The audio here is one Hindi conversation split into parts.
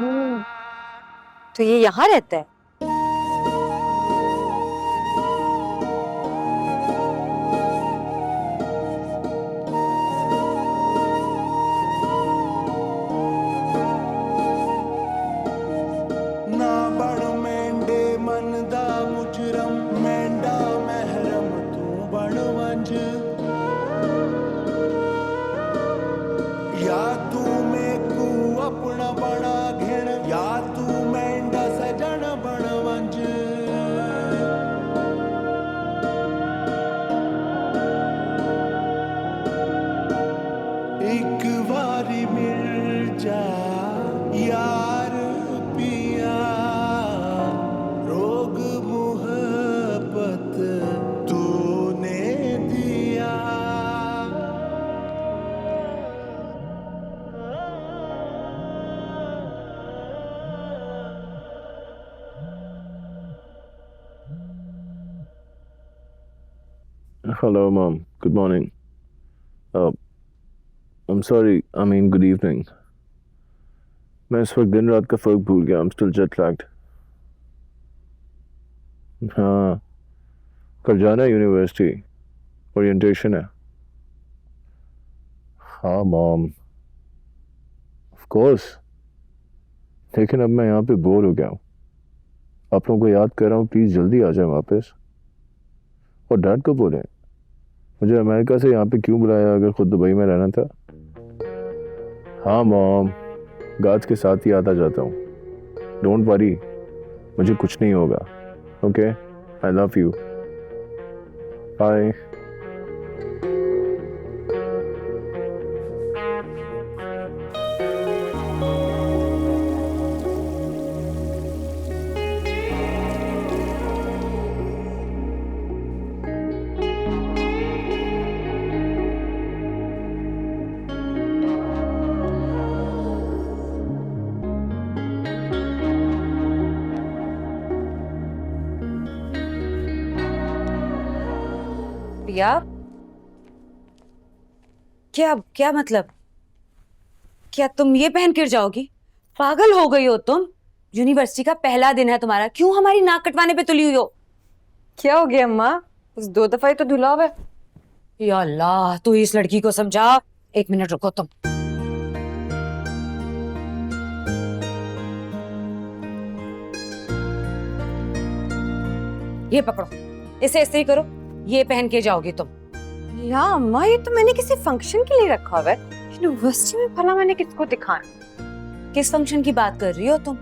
तो ये यहाँ रहता है? ना बड़ मेंढे मन दा मुजरम मेंढा महरम तू बड़ वंज या तू मेकू अपना बड़ा घिण या तू मेंढा सजन बड़ वंज एक बारी मिल जा यार पिया रोग मोहब्बत तूने दिया। Hello, Mom. Good morning. I'm sorry. I mean, good evening. मैं इस वक्त दिन रात का फर्क भूल गया. I'm still jet lagged. हाँ, कल जाना है यूनिवर्सिटी. ओरिएंटेशन है. हाँ, Mom. Of course. लेकिन अब मैं यहाँ पे बोर हो गया हूँ. आप लोगों को याद कर रहा हूँ. प्लीज़ जल्दी आ जाए वापस. और डैड को बोलें मुझे अमेरिका से यहाँ पे क्यों बुलाया अगर खुद दुबई में रहना था. हाँ मॉम, गाज के साथ ही आता जाता हूँ. डोंट वरी, मुझे कुछ नहीं होगा. Okay, I love you. Bye. Priya, क्या क्या मतलब? क्या तुम ये पहन कर जाओगी? पागल हो गई हो तुम? यूनिवर्सिटी का पहला दिन है तुम्हारा, क्यों हमारी नाक कटवाने पे तुली हुई हो? क्या हो गया अम्मा? उस 2 दफा ही तो धुला हुआ है। या अल्लाह, तू इस लड़की को समझा. 1 मिनट रुको तुम. ये पकड़ो, इसे इस्त्री करो. ये पहन के जाओगी तुम. या अम्मा, ये तो मैंने किसी फंक्शन के लिए रखा हुआ है. यूनिवर्सिटी में भला मैंने किसको दिखाया? किस फंक्शन की बात कर रही हो तुम?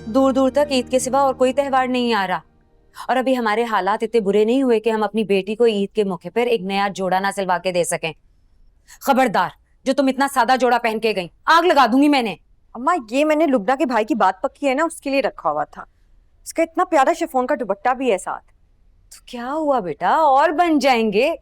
दूर दूर तक ईद के सिवा और कोई त्योहार नहीं आ रहा. और अभी हमारे हालात इतने बुरे नहीं हुए कि हम अपनी बेटी को ईद के मौके पर एक नया जोड़ा ना सिलवा के दे सकें. खबरदार, जो तुम इतना सादा जोड़ा पहन के गई, आग लगा दूंगी मैंने. अम्मा, ये मैंने लुबना के भाई की बात पक्की है ना, उसके लिए रखा हुआ था. इसका इतना प्यारा शिफॉन का दुपट्टा भी है साथ. तो क्या हुआ बेटा, और बन जाएंगे.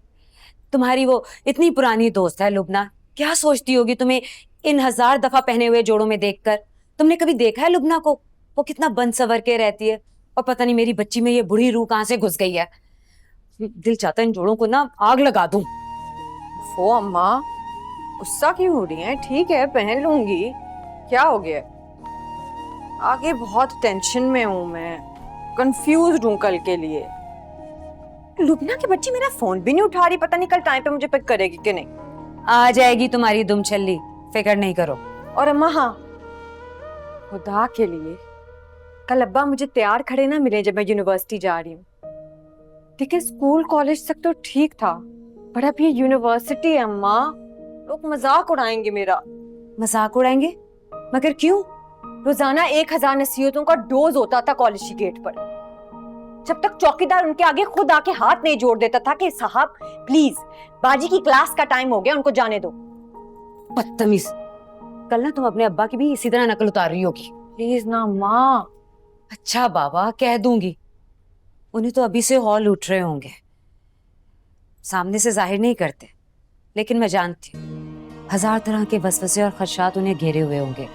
तुम्हारी वो इतनी पुरानी दोस्त है लुबना, क्या सोचती होगी तुम्हें इन 1000 दफा पहने हुए जोड़ों में देखकर? तुमने कभी देखा है लुबना को? वो कितना बन सवर के रहती है. और पता नहीं मेरी बच्ची में ये बुढ़ी रूह कहाँ से घुस गई है. दिल चाहता है इन जोड़ों को ना आग लगा दूं. वो अम्मा, गुस्सा क्यों हो रही हैं? ठीक है, पहन लूंगी. क्या हो गया? आगे बहुत टेंशन में हूं मैं. कंफ्यूज्ड हूं कल के लिए. लुबना की बच्ची मेरा फोन भी नहीं उठा रही. पता नहीं कल टाइम पे मुझे पिक करेगी कि नहीं. आ जाएगी तुम्हारी दुम छल्ली, फिक्र नहीं करो. और अम्मा, हाँ, खुदा के लिए कल अब्बा मुझे तैयार खड़े ना मिले जब मैं यूनिवर्सिटी जा रही हूँ. देखिए, स्कूल कॉलेज तक तो ठीक था, पर अब ये यूनिवर्सिटी है अम्मा. लोग मजाक उड़ाएंगे मेरा. मजाक उड़ाएंगे? मगर क्यों? रोजाना 1000 नसीहतों का डोज होता था कॉलेज की गेट पर, जब तक चौकीदार उनके आगे खुद आके हाथ नहीं जोड़ देता था कि साहब प्लीज, बाजी की क्लास का टाइम हो गया, उनको जाने दो. बदतमीज. कल ना तुम अपने अब्बा की भी इसी तरह नकल उतार रही होगी. प्लीज ना माँ. अच्छा बाबा, कह दूंगी. उन्हें तो अभी से हौल उठ रहे होंगे, सामने से जाहिर नहीं करते, लेकिन मैं जानती हूँ 1000 तरह के वसवसे और खदशात उन्हें घेरे हुए होंगे.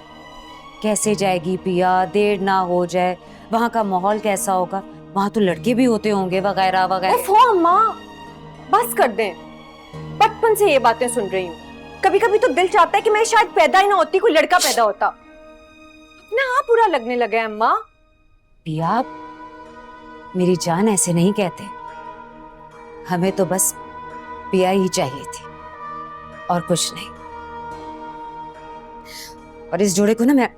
कैसे जाएगी पिया, देर ना हो जाए, वहां का माहौल कैसा होगा, वहां तो लड़के भी होते होंगे वगैरह वगैरह. ओह अम्मा, बस कर दें. बचपन से ये बातें सुन रही हूँ. कभी कभी तो दिल चाहता है कि मैं शायद पैदा ही ना होती, कोई लड़का पैदा होता. इतना हाँ बुरा लगने लगा है अम्मा। पिया, मेरी जान ऐसे नहीं कहते। हमें तो बस पिया ही चाहिए थी और कुछ नहीं। और इस जोड़े को ना मैं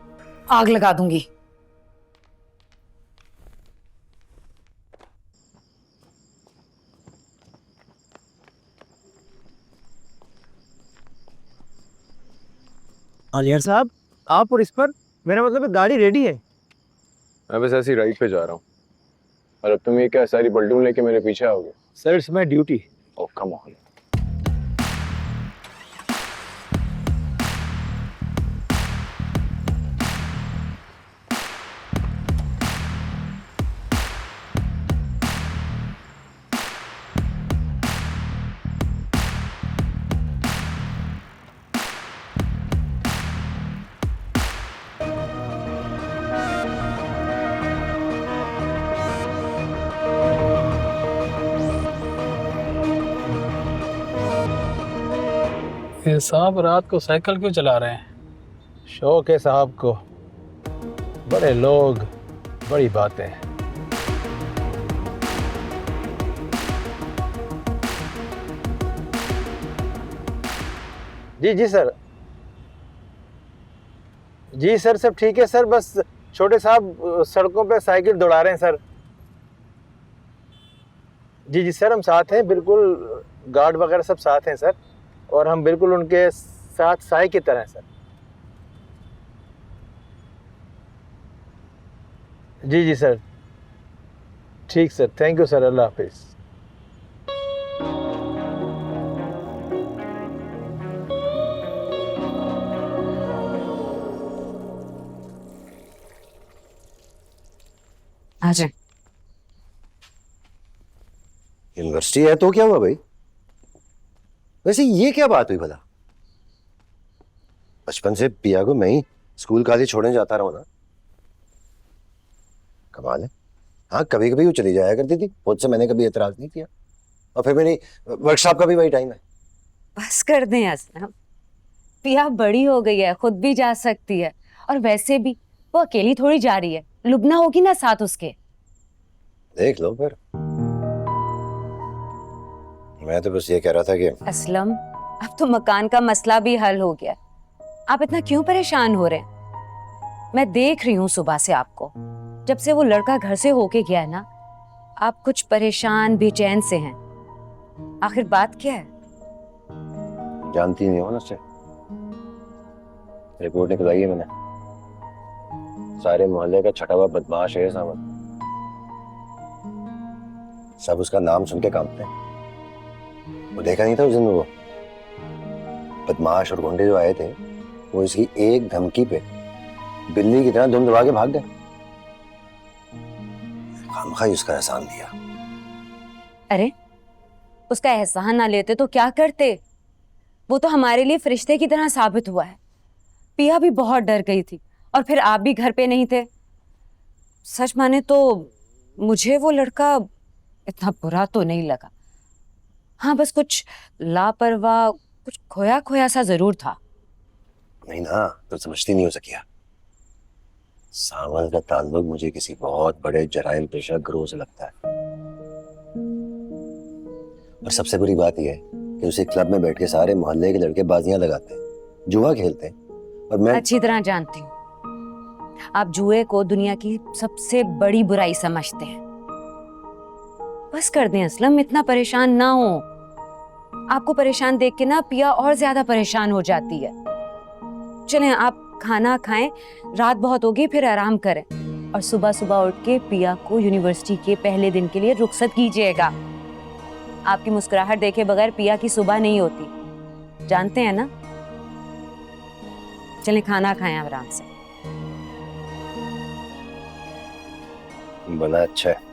आग लगा दूंगी। आलियार साहब, आप और इस पर, मेरा मतलब है गाड़ी रेडी है। मैं बस ऐसी राइड पे जा रहा हूँ। और अब तुम ये क्या सारी बल्टून लेके मेरे पीछे आओगे? Sir it's my duty. Oh come on. ये साहब रात को साइकिल क्यों चला रहे हैं? शौक है साहब को, बड़े लोग, बड़ी बातें। जी जी सर, जी सर सब ठीक है सर, बस छोटे साहब सड़कों पे साइकिल दौड़ा रहे हैं सर। जी जी सर हम साथ हैं, बिल्कुल गार्ड वगैरह सब साथ हैं सर, और हम बिल्कुल उनके साथ साई की तरह हैं सर। जी जी सर, ठीक सर, थैंक यू सर, अल्लाह हाफिज। आ जाए। यूनिवर्सिटी है तो क्या हुआ भाई? वैसे ये क्या बात हुई भला? बचपन से पिया को मैं ही स्कूल कॉलेज छोड़ने जाता रहा हूं ना। कमाल है। हाँ कभी कभी वो चली जाया करती थी, मुझसे मैंने कभी एतराज नहीं किया। और फिर मेरी वर्कशॉप का भी वही टाइम है। बस कर दें असलम, पिया बड़ी हो गई है, खुद भी जा सकती है। और वैसे भी वो अकेली थोड़ी जा रही है, लुबना होगी ना साथ उसके। देख लो फिर। मैं तो बस ये कह रहा था कि असलम, अब तो मकान का मसला भी हल हो गया। आप इतना क्यों परेशान हो रहे हैं? मैं देख रही हूँ सुबह से आपको, जब से वो लड़का घर से होके गया है ना, आप कुछ परेशान बेचैन से हैं। आखिर बात क्या है? जानती नहीं हो ना उससे। रिपोर्ट निकलवाई है मैंने, सारे मोहल्ले का छठा हुआ बदमाश है सामन। सब उसका नाम सुन के कांपते हैं। वो देखा नहीं था उस दिन वो बदमाश और गुंडे जो आए थे, वो इसकी एक धमकी पे बिल्ली की तरह दुम दबा के भाग गए। खामखा ही उसका एहसान दिया। अरे उसका एहसान ना लेते तो क्या करते? वो तो हमारे लिए फरिश्ते की तरह साबित हुआ है। पिया भी बहुत डर गई थी, और फिर आप भी घर पे नहीं थे। सच माने तो मुझे वो लड़का इतना बुरा तो नहीं लगा। हाँ बस कुछ लापरवाह, कुछ खोया खोया सा जरूर था। नहीं ना, तो समझती नहीं हो सकिया। सावल का ताल्लुक मुझे किसी बहुत बड़े जराइम पेशा गिरोह से लगता है। और सबसे बुरी बात यह है कि उसी क्लब में बैठ के सारे मोहल्ले के लड़के बाजियां लगाते हैं, जुआ खेलते हैं, और मैं अच्छी तरह जानती हूँ आप जुए को दुनिया की सबसे बड़ी बुराई समझते हैं। बस कर दें असलम, इतना परेशान ना हो। आपको परेशान देख के ना पिया और ज्यादा परेशान हो जाती है। चलें आप खाना खाएं, रात बहुत होगी, फिर आराम करें। और सुबह सुबह उठ के पिया को यूनिवर्सिटी के पहले दिन के लिए रुखसत कीजिएगा। आपकी मुस्कुराहट देखे बगैर पिया की सुबह नहीं होती, जानते हैं ना। चलें खाना खाएं आराम से। बना अच्छा है।